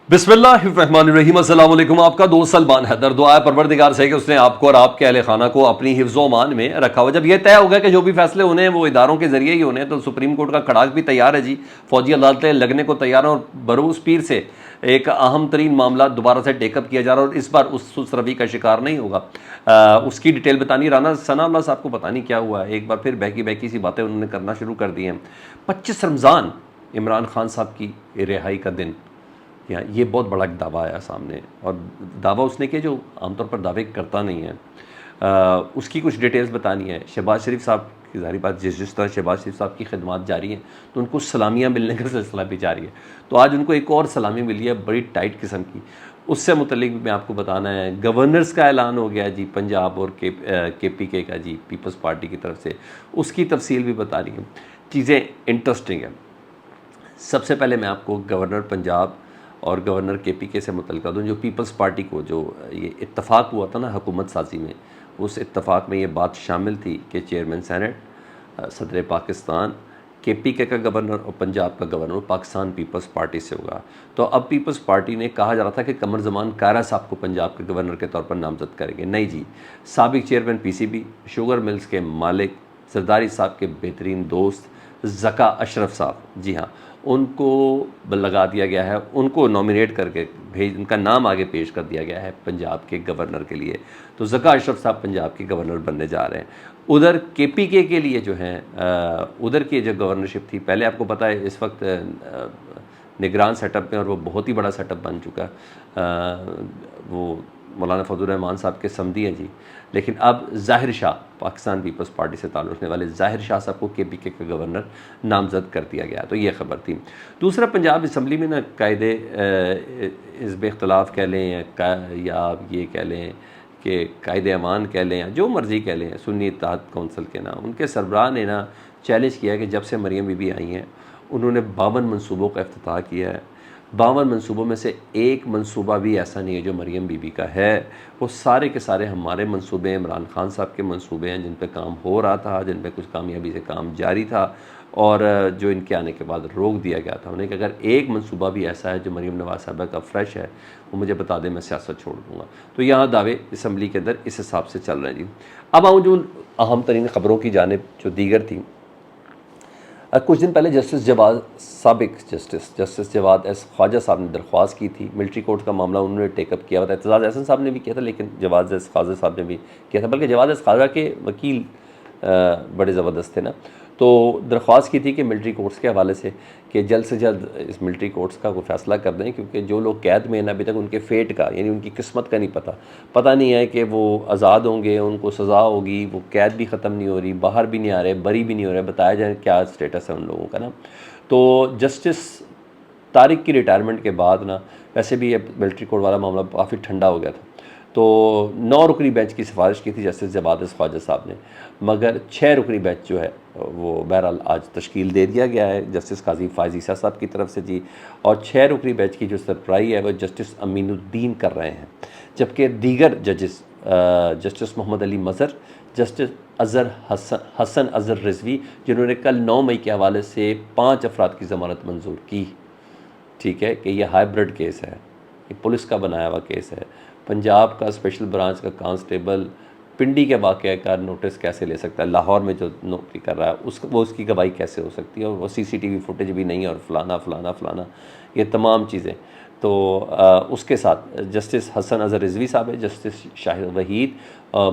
बिस्मिल्लाहिर्रहमानिर्रहीम। अस्सलाम वालेकुम। आपका दोस्त सलमान हैदर। दुआ है परवरदिगार से कि उसने आपको और आपके अहले खाना को अपनी हिफ्ज़ व अमान में रखा हुआ। जब ये तय होगा कि जो भी फैसले होने हैं वो इदारों के ज़रिए ही होने हैं, तो सुप्रीम कोर्ट का खड़ाक भी तैयार है जी, फौजी अदालतें लगने को तैयार हैं और बरूस पीर से एक अहम तरीन मामला दोबारा से टेकअप किया जा रहा है और इस बार उस रवि का शिकार नहीं होगा। उसकी डिटेल बतानी, राना सनाउल्लाह साहब को पता नहीं क्या हुआ है, एक बार फिर बहकी बहकी सी बातें उन्होंने करना शुरू कर दी हैं। 25 रमज़ान इमरान खान साहब की रिहाई का दिन, या ये बहुत बड़ा एक दावा आया सामने, और दावा उसने किया जो आमतौर पर दावे करता नहीं है। उसकी कुछ डिटेल्स बतानी है। शहबाज शरीफ साहब की ज़ाहिर बात, जिस तरह शहबाज शरीफ साहब की खिदमत जारी हैं तो उनको सलामियाँ मिलने का सिलसिला भी जारी है। तो आज उनको एक और सलामी मिली है बड़ी टाइट किस्म की, उससे मुतल्लिक भी मैं आपको बताना है। गवर्नर्स का ऐलान हो गया जी पंजाब और KPK का जी, पीपल्स पार्टी की तरफ से, उसकी तफसील भी बतानी है। चीज़ें इंटरेस्टिंग हैं। सबसे पहले मैं आपको गवर्नर पंजाब और गवर्नर KPK से मुतल्लिक़ दूँ। जो पीपल्स पार्टी को जो ये इत्तफ़ाक़ हुआ था ना हुकूमत साजी में, उस इत्तफ़ाक़ में ये बात शामिल थी कि चेयरमैन सेनेट, सदर पाकिस्तान, KPK का गवर्नर और पंजाब का गवर्नर पाकिस्तान पीपल्स पार्टी से होगा। तो अब पीपल्स पार्टी ने कहा जा रहा था कि कमर ज़मान कायरा साहब को पंजाब के गवर्नर के तौर पर नामज़द करेंगे। नहीं जी, साबिक़ चेयरमैन PCB, शुगर मिल्स के मालिक, जरदारी साहब के बेहतरीन दोस्त ज़का अशरफ साहब, जी हाँ, उनको लगा दिया गया है, उनको नॉमिनेट करके उनका नाम आगे पेश कर दिया गया है पंजाब के गवर्नर के लिए। तो ज़का अशरफ साहब पंजाब के गवर्नर बनने जा रहे हैं। उधर KPK के लिए जो है उधर की जो गवर्नरशिप थी, पहले आपको पता है इस वक्त निगरान सेटअप में, और वो बहुत ही बड़ा सेटअप बन चुका है, वो मौलाना फजल रहमान साहब के समधी हैं जी। लेकिन अब ज़ाहिर शाह, पाकिस्तान पीपल्स पार्टी से ताल्लुक़ रखने वाले ज़ाहिर शाह साहब को KPK का गवर्नर नामज़द कर दिया गया। तो ये ख़बर थी। दूसरा, पंजाब असम्बली में ना कायदे हिज़्ब इख्तिलाफ़ कह लें या आप ये कह लें कि कायदे अमान कह लें, या जो मर्ज़ी कह लें, सुन्नी इत्तेहाद कौंसिल के ना उनके सरबराह ने ना चैलेंज किया है कि जब से मरियम बीबी आई हैं उन्होंने 52 मनसूबों का इफ्तिताह किया है। 52 मनसूबों में से एक मनसूबा भी ऐसा नहीं है जो मरियम बीबी का है। वो सारे के सारे हमारे मनसूबे, इमरान खान साहब के मनसूबे हैं, जिन पे काम हो रहा था, जिन पे कुछ कामयाबी से काम जारी था, और जो इनके आने के बाद रोक दिया गया था। उन्हें कि अगर एक मनसूबा भी ऐसा है जो मरियम नवाज़ साहबा का फ्रेश है, वो मुझे बता दें, मैं सियासत छोड़ दूँगा। तो यहाँ दावे असम्बली के अंदर इस हिसाब से चल रहे हैं जी। अब आऊँ जो अहम तरीन ख़बरों की जानिब जो दीगर थी। कुछ दिन पहले जस्टिस जवाद, साबिक जस्टिस जवाद एस ख्वाजा साहब ने दरख्वास्त की थी। मिलिट्री कोर्ट का मामला उन्होंने टेकअप किया हुआ था। एतजाज़ एहसन साहब ने भी किया था, लेकिन जवाद एस ख्वाजा साहब ने भी किया था, बल्कि जवाद एस ख्वाजा के वकील बड़े ज़बरदस्त थे ना। तो दरख्वास्त की थी कि मिलिट्री कोर्ट्स के हवाले से कि जल्द से जल्द इस मिलिट्री कोर्ट्स का कोई फ़ैसला कर दें, क्योंकि जो लोग कैद में हैं अभी तक उनके फ़ेट का, यानी उनकी किस्मत का नहीं पता नहीं है कि वो आज़ाद होंगे, उनको सज़ा होगी, वो कैद भी ख़त्म नहीं हो रही, बाहर भी नहीं आ रहे, बरी भी नहीं हो रहे, बताया जाए क्या स्टेटस है उन लोगों का ना। तो जस्टिस तारिक की रिटायरमेंट के बाद ना, वैसे भी ये मिलिट्री कोर्ट वाला मामला काफ़ी ठंडा हो गया था। तो 9 रुकनी बेंच की सिफारिश की थी जस्टिस जवाद एस ख्वाजा साहब ने, मगर 6 रुकनी बेंच जो है वो बहरहाल आज तश्कील दे दिया गया है जस्टिस काजी फ़ाइज़ ईसा साहब की तरफ से जी। और 6 रुकनी बेंच की जो सरबराही है वो जस्टिस अमीनुद्दीन कर रहे हैं, जबकि दीगर जजेस जस्टिस मोहम्मद अली मज़हर, जस्टिस हसन अज़हर रिजवी, जिन्होंने कल 9 मई के हवाले से 5 अफराद की ज़मानत मंजूर की। ठीक है कि यह हाइब्रिड केस है, ये पुलिस का बनाया हुआ केस है। पंजाब का स्पेशल ब्रांच का कांस्टेबल पिंडी के वाक़े का नोटिस कैसे ले सकता है, लाहौर में जो नौकरी कर रहा है उसकी गवाही कैसे हो सकती है, और वो CCTV फुटेज भी नहीं, और फ़लाना ये तमाम चीज़ें। तो उसके साथ जस्टिस हसन अज़हर रिजवी साहब है, जस्टिस शाहिद वहीद,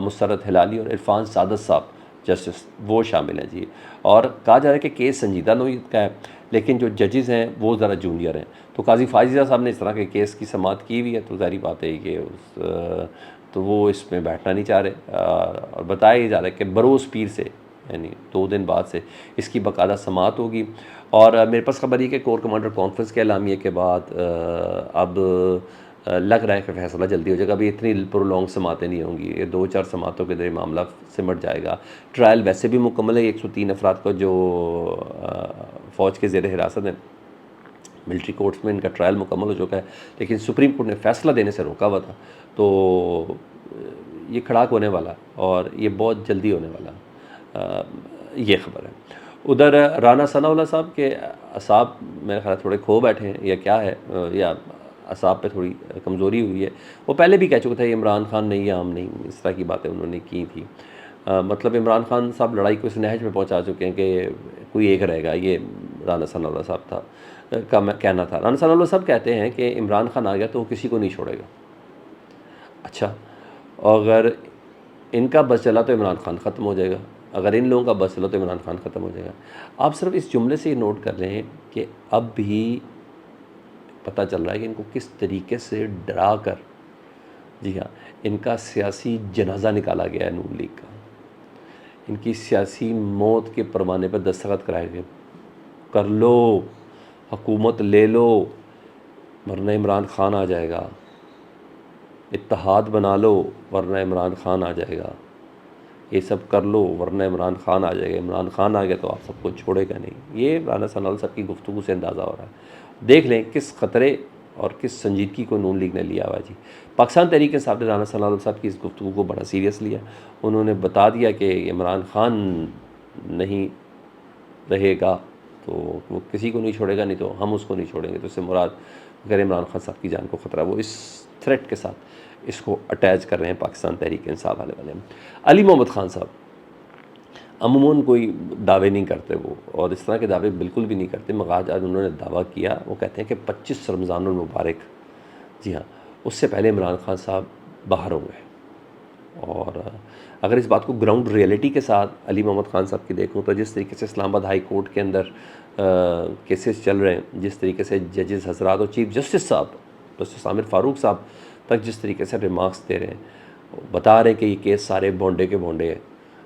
मुसर्रत हिलाली और इरफान सादत साहब जस्टिस, वो शामिल हैं जी। और कहा जा रहा है कि केस संजीदा नोयत का है, लेकिन जो जजेस हैं वो ज़रा जूनियर हैं। तो काजी फ़ाइज़ साहब ने इस तरह के केस की समाअत की हुई है, तो ज़ाहिर बात है कि तो वो इसमें बैठना नहीं चाह रहे, और बताया जा रहा है कि बरोज़ पीर से, यानी 2 दिन बाद से इसकी बाकायदा समाअत होगी। और मेरे पास खबर है कि कोर कमांडर कॉन्फ्रेंस के एलामिया के बाद अब लग रहा है कि फ़ैसला जल्दी हो जाएगा। अभी इतनी प्रोलॉन्ग समातें नहीं होंगी, ये 2-4 समातों के ज़रिए मामला सिमट जाएगा। ट्रायल वैसे भी मुकम्मल है, 103 अफराद को जो फ़ौज के ज़ेर हिरासत हैं मिलिट्री कोर्ट्स में, इनका ट्रायल मुकम्मल हो चुका है, लेकिन सुप्रीम कोर्ट ने फ़ैसला देने से रोका हुआ था। तो ये खड़ाक होने वाला, और ये बहुत जल्दी होने वाला, ये ख़बर है। उधर राना सनाउल्लाह साहब के असाब मेरे ख्याल थोड़े खो बैठे हैं या क्या है, या اعصاب پہ تھوڑی کمزوری ہوئی ہے. وہ پہلے بھی کہہ چکا تھا یہ عمران خان نہیں عام نہیں، اس طرح کی باتیں انہوں نے کی تھی. مطلب عمران خان صاحب لڑائی کو اس نہج پہ پہنچا چکے ہیں کہ کوئی ایک رہے گا. یہ رانا ثناء اللہ صاحب کا کہنا تھا. رانا ثناء اللہ صاحب کہتے ہیں کہ عمران خان آ گیا تو وہ کسی کو نہیں چھوڑے گا. اچھا، اگر ان کا بس چلا تو عمران خان ختم ہو جائے گا، اگر ان لوگوں کا بس چلا تو عمران خان ختم ہو جائے گا. آپ صرف اس جملے سے یہ نوٹ کر لیں کہ اب بھی پتہ چل رہا ہے کہ ان کو کس طریقے سے ڈرا کر، جی ہاں، ان کا سیاسی جنازہ نکالا گیا ہے نون لیگ کا. ان کی سیاسی موت کے پروانے پر دستخط کرائے گئے، کر لو، حکومت لے لو ورنہ عمران خان آ جائے گا، اتحاد بنا لو ورنہ عمران خان آ جائے گا، یہ سب کر لو ورنہ عمران خان آ جائے گا. عمران خان آ گیا تو آپ سب کو چھوڑے گا نہیں. یہ رانا ثناء اللہ صاحب کی گفتگو سے اندازہ ہو رہا ہے. دیکھ لیں کس خطرے اور کس سنجیدگی کو نون لیگ نے لیا ہوا ہے. جی، پاکستان تحریک انصاف نے رانا ثناء اللہ صاحب کی اس گفتگو کو بڑا سیریس لیا. انہوں نے بتا دیا کہ عمران خان نہیں رہے گا تو وہ کسی کو نہیں چھوڑے گا، نہیں تو ہم اس کو نہیں چھوڑیں گے. تو اس سے مراد اگر عمران خان صاحب کی جان کو خطرہ، وہ اس تھریٹ کے ساتھ اس کو اٹیچ کر رہے ہیں پاکستان تحریک انصاف والے. علی محمد خان صاحب عموماً کوئی دعوے نہیں کرتے وہ، اور اس طرح کے دعوے بالکل بھی نہیں کرتے، مگر آج انہوں نے دعویٰ کیا. وہ کہتے ہیں کہ 25 رمضان المبارک، جی ہاں، اس سے پہلے عمران خان صاحب باہر ہوں گے. اور اگر اس بات کو گراؤنڈ ریئلٹی کے ساتھ علی محمد خان صاحب کی دیکھوں تو جس طریقے سے اسلام آباد ہائی کورٹ کے اندر کیسز چل رہے ہیں، جس طریقے سے ججز حضرات اور چیف جسٹس صاحب جسٹس عامر فاروق صاحب تک جس طریقے سے ریمارکس دے رہے ہیں، بتا رہے ہیں کہ یہ کیس سارے بونڈے کے بونڈے ہیں،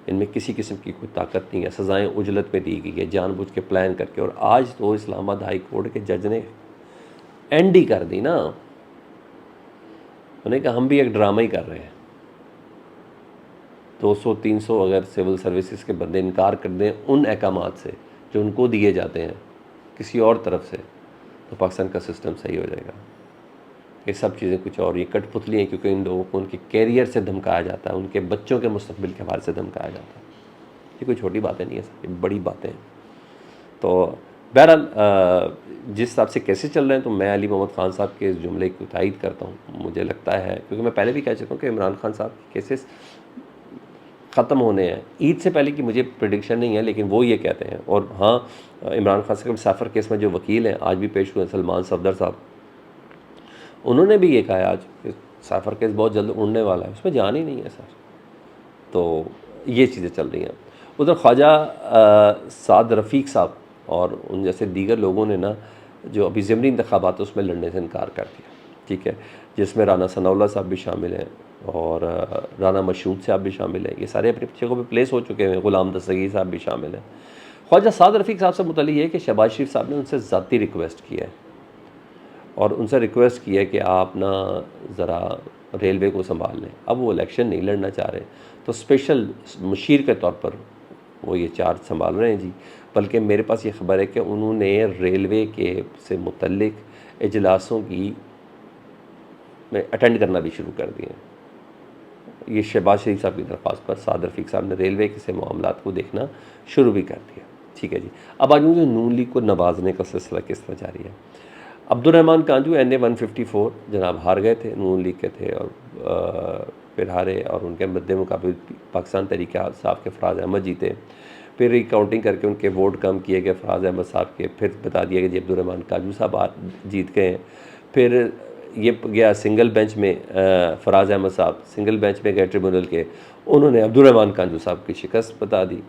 ان میں کسی قسم کی کوئی طاقت نہیں ہے، سزائیں اجلت میں دی گئی ہے جان بوجھ کے پلان کر کے. اور آج تو اسلام آباد ہائی کورٹ کے جج نے اینڈ ہی کر دی نا. انہوں نے کہا ہم بھی ایک ڈرامہ ہی کر رہے ہیں. 200-300 اگر سول سروسز کے بندے انکار کر دیں ان احکامات سے جو ان کو دیے جاتے ہیں کسی اور طرف سے، تو پاکستان کا سسٹم صحیح ہو جائے گا. یہ سب چیزیں کچھ اور، یہ کٹ پتلی ہیں، کیونکہ ان لوگوں کو ان کے کیریئر سے دھمکایا جاتا ہے، ان کے بچوں کے مستقبل کے حوالے سے دھمکایا جاتا ہے. یہ کوئی چھوٹی باتیں نہیں ہیں، یہ بڑی باتیں ہیں. تو بہرحال جس حساب سے کیسے چل رہے ہیں، تو میں علی محمد خان صاحب کے اس جملے کی تائید کرتا ہوں. مجھے لگتا ہے، کیونکہ میں پہلے بھی کہہ چکا ہوں کہ عمران خان صاحب کے کیسز ختم ہونے ہیں. عید سے پہلے کی مجھے پریڈکشن نہیں ہے، لیکن وہ یہ کہتے ہیں. اور ہاں، عمران خان صاحب سافر کیس میں جو وکیل ہیں آج بھی پیش ہوئے ہیں، سلمان صفدر صاحب، انہوں نے بھی یہ کہا ہے آج کہ سافر کیس بہت جلد اڑنے والا ہے، اس میں جان ہی نہیں ہے سر. تو یہ چیزیں چل رہی ہیں. ادھر خواجہ سعد رفیق صاحب اور ان جیسے دیگر لوگوں نے نا جو ابھی ضمنی انتخابات اس میں لڑنے سے انکار کر دیا، ٹھیک ہے، جس میں رانا ثناء اللہ صاحب بھی شامل ہیں اور رانا مشہود صاحب بھی شامل ہیں. یہ سارے اپنی جگہوں پہ پلیس ہو چکے ہیں. غلام دستگیر صاحب بھی شامل ہیں. خواجہ سعد رفیق صاحب سے متعلق یہ ہے کہ شہباز شریف صاحب نے ان سے ذاتی ریکویسٹ کیا ہے اور ان سے ریکویسٹ کی ہے کہ آپ نا ذرا ریلوے کو سنبھال لیں. اب وہ الیکشن نہیں لڑنا چاہ رہے، تو اسپیشل مشیر کے طور پر وہ یہ چارج سنبھال رہے ہیں. جی، بلکہ میرے پاس یہ خبر ہے کہ انہوں نے ریلوے کے سے متعلق اجلاسوں کی میں اٹینڈ کرنا بھی شروع کر دیے ہیں. یہ شہباز شریف صاحب کی درخواست پر سعد رفیق صاحب نے ریلوے کے سے معاملات کو دیکھنا شروع بھی کر دیا. ٹھیک ہے جی. اب آج مجھے نون لیگ کو نوازنے کا سلسلہ کس طرح جاری ہے. عبدالرحمن کانجو NA 154 جناب ہار گئے تھے، نون لیگ کے تھے، اور پھر ہارے، اور ان کے مد مقابل پاکستان تحریک انصاف کے فراز احمد جیتے. پھر ریکاؤنٹنگ کر کے ان کے ووٹ کم کیے گئے فراز احمد صاحب کے، پھر بتا دیا کہ جی عبدالرحمن کانجو صاحب جیت گئے ہیں. پھر یہ گیا سنگل بینچ میں، فراز احمد صاحب سنگل بینچ میں گئے ٹریبونل کے، انہوں نے عبدالرحمن کانجو صاحب کی شکست بتا دی.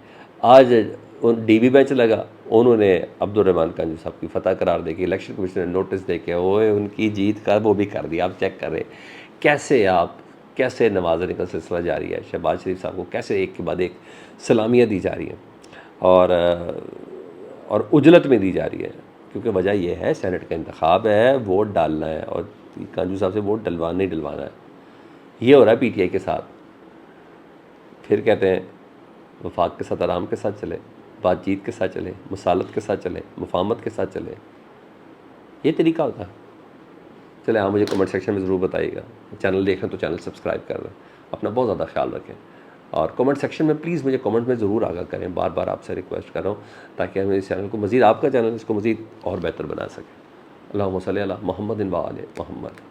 آج DB بینچ لگا، انہوں نے عبدالرحمن کانجو صاحب کی فتح قرار دے کے الیکشن کمیشن نے نوٹس دے کے ان کی جیت کا وہ بھی کر دیا. آپ چیک کر رہے کیسے نوازنے کا سلسلہ جاری ہے. شہباز شریف صاحب کو کیسے ایک کے بعد ایک سلامیاں دی جا رہی ہیں اور اجلت میں دی جا رہی ہے. کیونکہ وجہ یہ ہے سینٹ کا انتخاب ہے، ووٹ ڈالنا ہے، اور کانجو صاحب سے ووٹ ڈلوانا ہی ڈلوانا ہے. یہ ہو رہا ہے PTI کے ساتھ. پھر کہتے ہیں وفاق کے ساتھ آرام کے ساتھ چلے، بات چیت کے ساتھ چلے، مسالت کے ساتھ چلے، مفاہمت کے ساتھ چلے. یہ طریقہ ہوتا ہے. چلے ہاں، مجھے کمنٹ سیکشن میں ضرور بتائیے گا. چینل دیکھ رہے ہیں تو چینل سبسکرائب کر لیں. اپنا بہت زیادہ خیال رکھیں، اور کمنٹ سیکشن میں پلیز مجھے کمنٹ میں ضرور آگاہ کریں. بار بار آپ سے ریکویسٹ کر رہا ہوں تاکہ ہم اس چینل کو مزید، آپ کا چینل اس کو مزید اور بہتر بنا سکیں. اللہم صلی علی محمد و آل محمد.